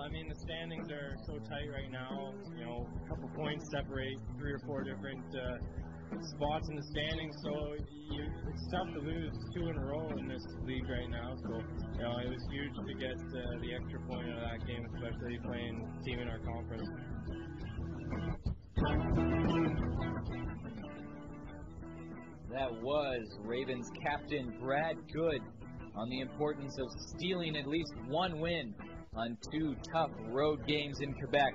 I mean, the standings are so tight right now. You know, a couple points separate 3 or 4 different spots in the standings, so it's tough to lose 2 in a row in this league right now. So, you know, it was huge to get the extra point out of that game, especially playing a team in our conference. That was Ravens captain Brad Good on the importance of stealing at least 1 win on 2 tough road games in Quebec.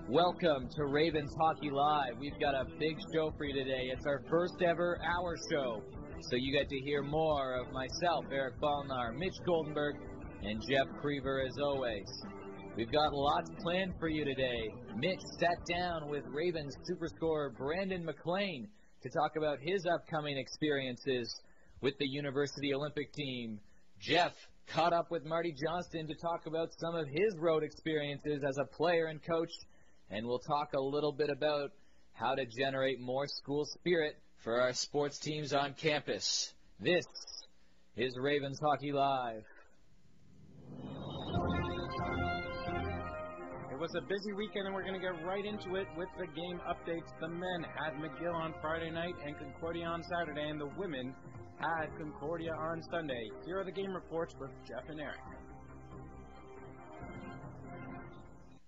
Welcome to Ravens Hockey Live. We've got a big show for you today. It's our first ever hour show, so you get to hear more of myself, Eric Balnar, Mitch Goldenberg, and Jeff Krever as always. We've got lots planned for you today. Mitch sat down with Ravens superscorer Brandon McLean to talk about his upcoming experiences with the University Olympic team. Jeff caught up with Marty Johnston to talk about some of his road experiences as a player and coach, and we'll talk a little bit about how to generate more school spirit for our sports teams on campus. This is Ravens Hockey Live. It was a busy weekend, and we're going to get right into it with the game updates. The men had McGill on Friday night and Concordia on Saturday, and the women had Concordia on Sunday. Here are the game reports with Jeff and Eric.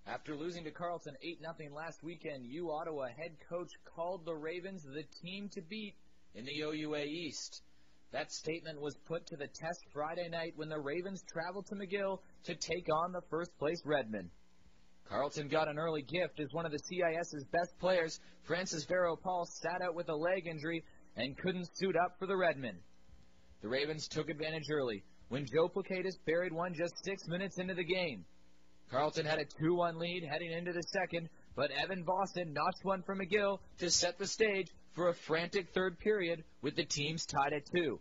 After losing to Carleton 8-0 last weekend, U Ottawa head coach called the Ravens the team to beat in the OUA East. That statement was put to the test Friday night when the Ravens traveled to McGill to take on the first-place Redmen. Carleton got an early gift as one of the CIS's best players, Francis Vero-Paul, sat out with a leg injury and couldn't suit up for the Redmen. The Ravens took advantage early when Joe Placatus buried one just 6 minutes into the game. Carleton had a 2-1 lead heading into the second, but Evan Boston notched one from McGill to set the stage for a frantic third period with the teams tied at 2.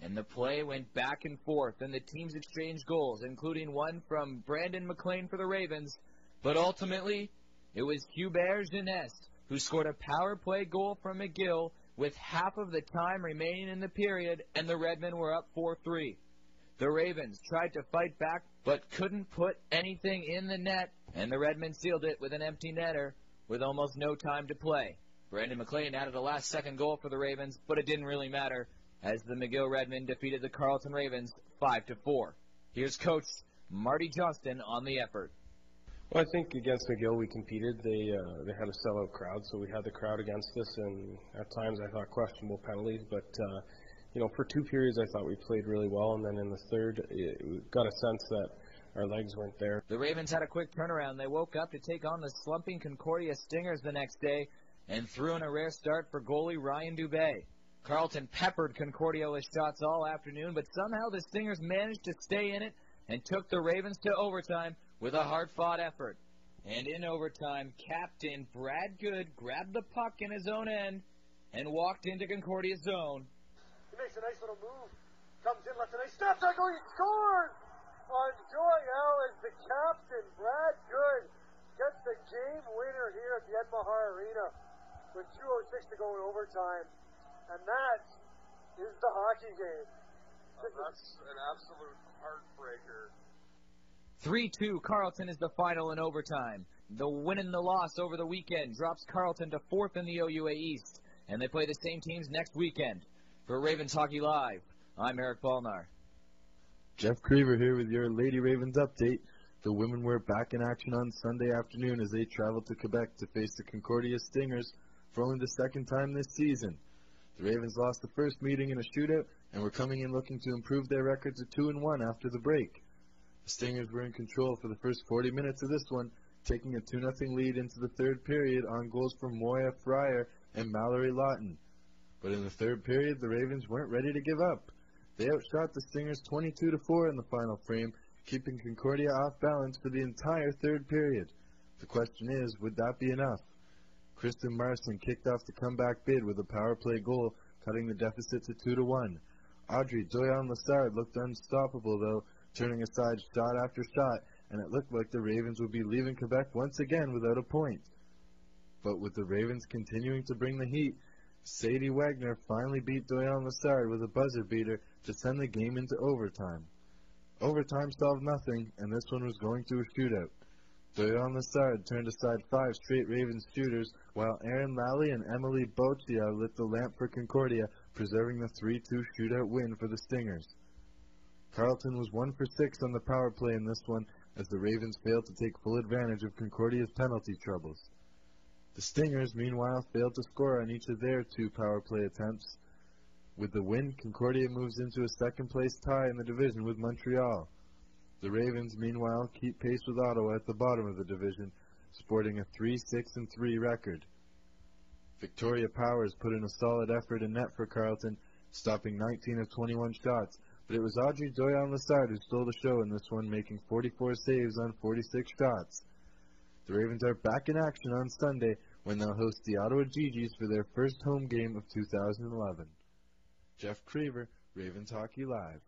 And the play went back and forth, and the teams exchanged goals, including one from Brandon McLean for the Ravens. But ultimately, it was Hubert Geneste who scored a power play goal from McGill with half of the time remaining in the period, and the Redmen were up 4-3. The Ravens tried to fight back, but couldn't put anything in the net, and the Redmen sealed it with an empty netter with almost no time to play. Brandon McLean added a last-second goal for the Ravens, but it didn't really matter as the McGill Redmen defeated the Carleton Ravens 5-4. Here's Coach Marty Johnston on the effort. Well, I think against McGill we competed. They had a sellout crowd, so we had the crowd against us, and at times I thought questionable penalties, but you know, for 2 periods I thought we played really well, and then in the third we got a sense that our legs weren't there. The Ravens had a quick turnaround. They woke up to take on the slumping Concordia Stingers the next day and threw in a rare start for goalie Ryan Dubé. Carleton peppered Concordia with shots all afternoon, but somehow the Stingers managed to stay in it and took the Ravens to overtime with a hard-fought effort. And in overtime, Captain Brad Good grabbed the puck in his own end and walked into Concordia's zone. He makes a nice little move, comes in, left a nice step, that goal, he scored! On Joy Allen, the captain, Brad Good, gets the game winner here at the Ed Mahar Arena with 2:06 to go in overtime. And that is the hockey game. That's an absolute heartbreaker. 3-2, Carleton is the final in overtime. The win and the loss over the weekend drops Carleton to 4th in the OUA East, and they play the same teams next weekend. For Ravens Hockey Live, I'm Eric Balnar. Jeff Krever here with your Lady Ravens update. The women were back in action on Sunday afternoon as they traveled to Quebec to face the Concordia Stingers for only the second time this season. The Ravens lost the first meeting in a shootout and were coming in looking to improve their record to 2-1 after the break. The Stingers were in control for the first 40 minutes of this one, taking a 2-0 lead into the third period on goals from Moya Fryer and Mallory Lawton. But in the third period, the Ravens weren't ready to give up. They outshot the Stingers 22-4 in the final frame, keeping Concordia off balance for the entire third period. The question is, would that be enough? Kristen Marston kicked off the comeback bid with a power play goal, cutting the deficit to 2-1. Audrey Doyon-Lassard looked unstoppable, though, turning aside shot after shot, and it looked like the Ravens would be leaving Quebec once again without a point. But with the Ravens continuing to bring the heat, Sadie Wagner finally beat Doyon-Lassard with a buzzer beater to send the game into overtime. Overtime solved nothing, and this one was going to a shootout. Doyon Lassard turned aside 5 straight Ravens shooters, while Aaron Lally and Emily Boccia lit the lamp for Concordia, preserving the 3-2 shootout win for the Stingers. Carleton was 1 for 6 on the power play in this one, as the Ravens failed to take full advantage of Concordia's penalty troubles. The Stingers, meanwhile, failed to score on each of their 2 power play attempts. With the win, Concordia moves into a second-place tie in the division with Montreal. The Ravens, meanwhile, keep pace with Ottawa at the bottom of the division, sporting a 3-6-3 record. Victoria Powers put in a solid effort in net for Carleton, stopping 19 of 21 shots, but it was Audrey Doyon-Lassard who stole the show in this one, making 44 saves on 46 shots. The Ravens are back in action on Sunday when they'll host the Ottawa Gee-Gees for their first home game of 2011. Jeff Krever, Ravens Hockey Live.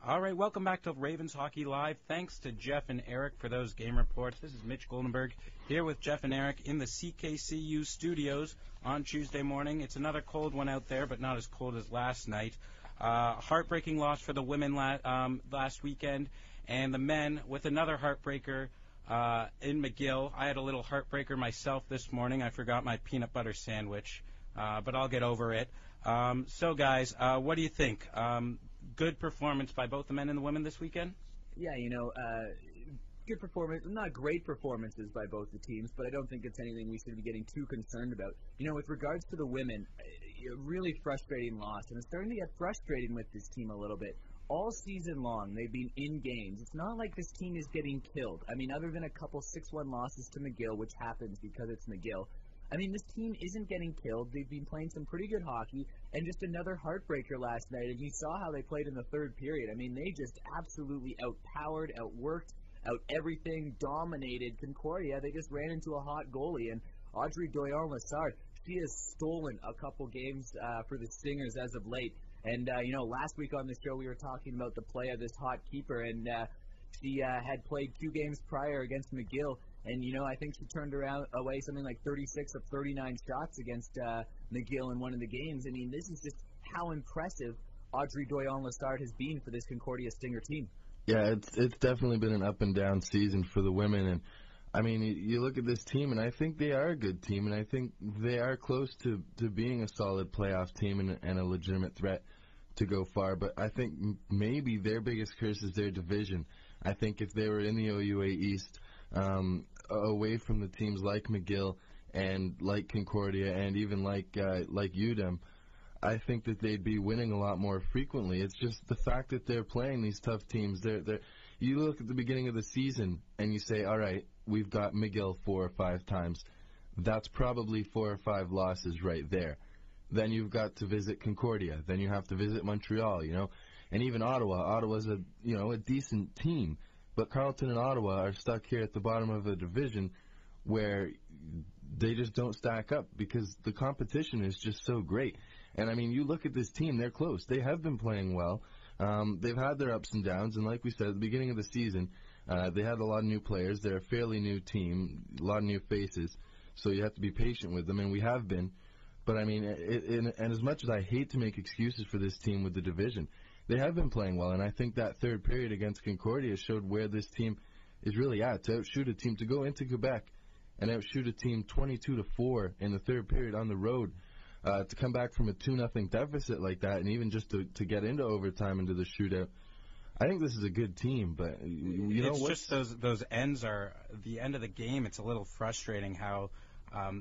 All right, welcome back to Ravens Hockey Live. Thanks to Jeff and Eric for those game reports. This is Mitch Goldenberg here with Jeff and Eric in the CKCU studios on Tuesday morning. It's another cold one out there, but not as cold as last night. Heartbreaking loss for the women last weekend, and the men with another heartbreaker in McGill. I had a little heartbreaker myself this morning. I forgot my peanut butter sandwich, but I'll get over it. So, guys, what do you think? Good performance by both the men and the women this weekend? Yeah, good performance, not great performances by both the teams, but I don't think it's anything we should be getting too concerned about. With regards to the women, a really frustrating loss, and it's starting to get frustrating with this team a little bit. All season long, they've been in games. It's not like this team is getting killed. I mean, other than a couple 6-1 losses to McGill, which happens because it's McGill, I mean, this team isn't getting killed. They've been playing some pretty good hockey, and just another heartbreaker last night. And you saw how they played in the third period. I mean, they just absolutely outpowered, outworked, out everything, dominated Concordia. They just ran into a hot goalie. And Audrey Doyon-Lassard, she has stolen a couple games for the Stingers as of late. And, last week on the show we were talking about the play of this hot keeper, and she had played 2 games prior against McGill. And, I think she turned away something like 36 of 39 shots against McGill in one of the games. I mean, this is just how impressive Audrey Doyon-Lassard has been for this Concordia Stinger team. Yeah, it's definitely been an up-and-down season for the women. And, I mean, you look at this team, and I think they are a good team, and I think they are close to being a solid playoff team and a legitimate threat to go far. But I think maybe their biggest curse is their division. I think if they were in the OUA East, away from the teams like McGill and like Concordia and even like UDEM, I think that they'd be winning a lot more frequently. It's just the fact that they're playing these tough teams. You look at the beginning of the season and you say, all right, we've got McGill 4 or 5 times. That's probably 4 or 5 losses right there. Then you've got to visit Concordia. Then you have to visit Montreal, and even Ottawa. Ottawa's a decent team. But Carleton and Ottawa are stuck here at the bottom of a division where they just don't stack up because the competition is just so great. And, I mean, you look at this team, they're close. They have been playing well. They've had their ups and downs, and like we said at the beginning of the season, they had a lot of new players. They're a fairly new team, a lot of new faces, so you have to be patient with them, and we have been. But, I mean, and as much as I hate to make excuses for this team with the division, they have been playing well, and I think that third period against Concordia showed where this team is really at. To outshoot a team, to go into Quebec and outshoot a team 22-4 in the third period on the road, to come back from a 2-0 deficit like that, and even just to get into overtime, into the shootout, I think this is a good team. But it's just those ends are the end of the game. It's a little frustrating how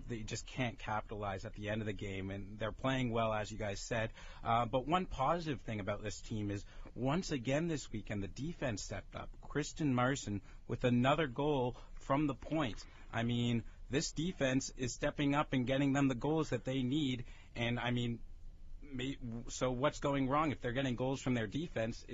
they just can't capitalize at the end of the game, and they're playing well, as you guys said. But one positive thing about this team is, once again this weekend, the defense stepped up. Kristen Marson with another goal from the point. I mean, this defense is stepping up and getting them the goals that they need. And, I mean, so what's going wrong? If they're getting goals from their defense,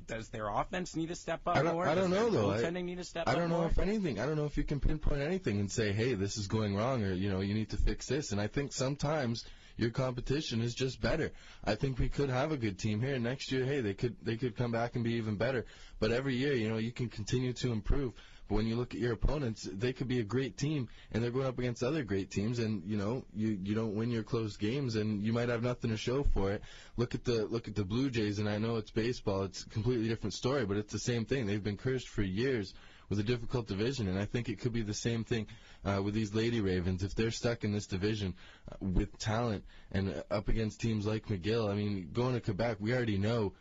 does their offense need to step up more? I don't know, though. Goaltending need to step up more? I don't know if anything. I don't know if you can pinpoint anything and say, hey, this is going wrong, or, you need to fix this. And I think sometimes your competition is just better. I think we could have a good team here. Next year, hey, they could come back and be even better. But every year, you can continue to improve. But when you look at your opponents, they could be a great team, and they're going up against other great teams, and you don't win your close games, and you might have nothing to show for it. Look at the Blue Jays, and I know it's baseball; it's a completely different story, but it's the same thing. They've been cursed for years with a difficult division, and I think it could be the same thing with these Lady Ravens. If they're stuck in this division with talent and up against teams like McGill, I mean, going to Quebec, we already know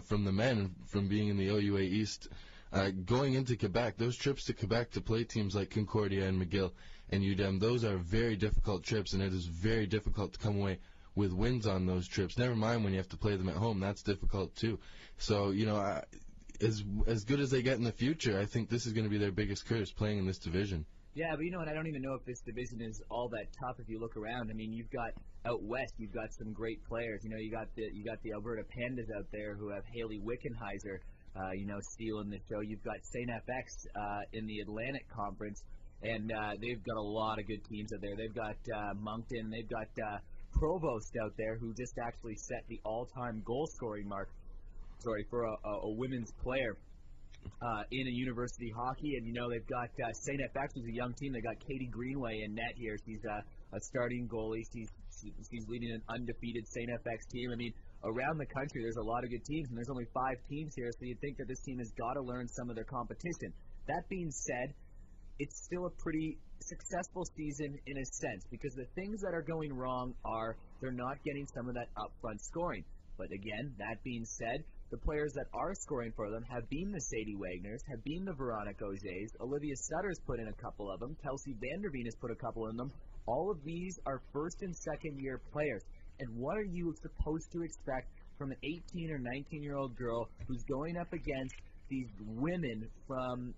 from the men, from being in the OUA East, going into Quebec, those trips to Quebec to play teams like Concordia and McGill and UDEM, those are very difficult trips, and it is very difficult to come away with wins on those trips. Never mind when you have to play them at home, that's difficult too. So, as good as they get in the future, I think this is going to be their biggest curse, playing in this division. Yeah, but and I don't even know if this division is all that tough if you look around. I mean, you've got out west, you've got some great players. You got the Alberta Pandas out there who have Haley Wickenheiser, stealing the show. You've got St. FX in the Atlantic Conference, and they've got a lot of good teams out there. They've got Moncton, they've got Provost out there, who just actually set the all-time goal-scoring mark. For a women's player in a university hockey, and they've got St. FX, who's a young team. They got Katie Greenway in net here. She's a starting goalie. She's leading an undefeated St. FX team. I mean, around the country, there's a lot of good teams, and there's only 5 teams here, so you'd think that this team has got to learn some of their competition. That being said, it's still a pretty successful season in a sense, because the things that are going wrong are they're not getting some of that upfront scoring. But again, that being said, the players that are scoring for them have been the Sadie Wagners, have been the Veronica Auger's. Olivia Sutter's put in a couple of them. Kelsey Vanderveen has put a couple in them. All of these are first and second year players. And what are you supposed to expect from an 18 or 19-year-old girl who's going up against these women from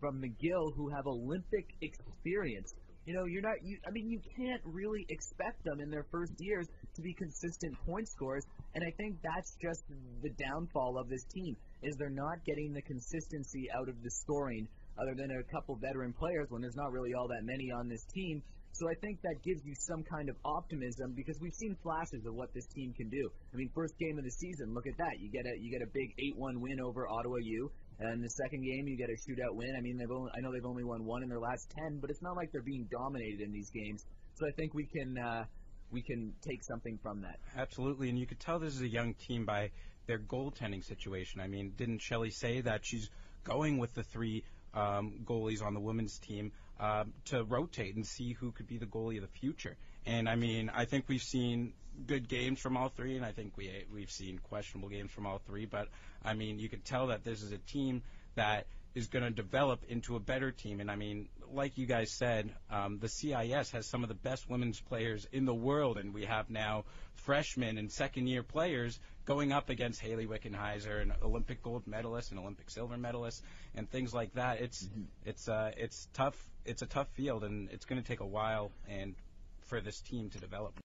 McGill who have Olympic experience? You can't really expect them in their first years to be consistent point scorers, and I think that's just the downfall of this team, is they're not getting the consistency out of the scoring other than a couple veteran players when there's not really all that many on this team. So I think that gives you some kind of optimism, because we've seen flashes of what this team can do. I mean, first game of the season, look at that. You get a big 8-1 win over Ottawa U. And the second game, you get a shootout win. I mean, I know they've only won 1 in their last 10, but it's not like they're being dominated in these games. So I think we can take something from that. Absolutely, and you could tell this is a young team by their goaltending situation. I mean, didn't Shelley say that she's going with the 3 goalies on the women's team to rotate and see who could be the goalie of the future? And I mean, I think we've seen good games from all 3, and I think we've seen questionable games from all 3. But I mean, you could tell that this is a team that is going to develop into a better team. And I mean, like you guys said, the CIS has some of the best women's players in the world, and we have now freshmen and second-year players going up against Haley Wickenheiser, an Olympic gold medalist, an Olympic silver medalist, and things like that. It's tough. It's a tough field, and it's going to take a while and for this team to develop.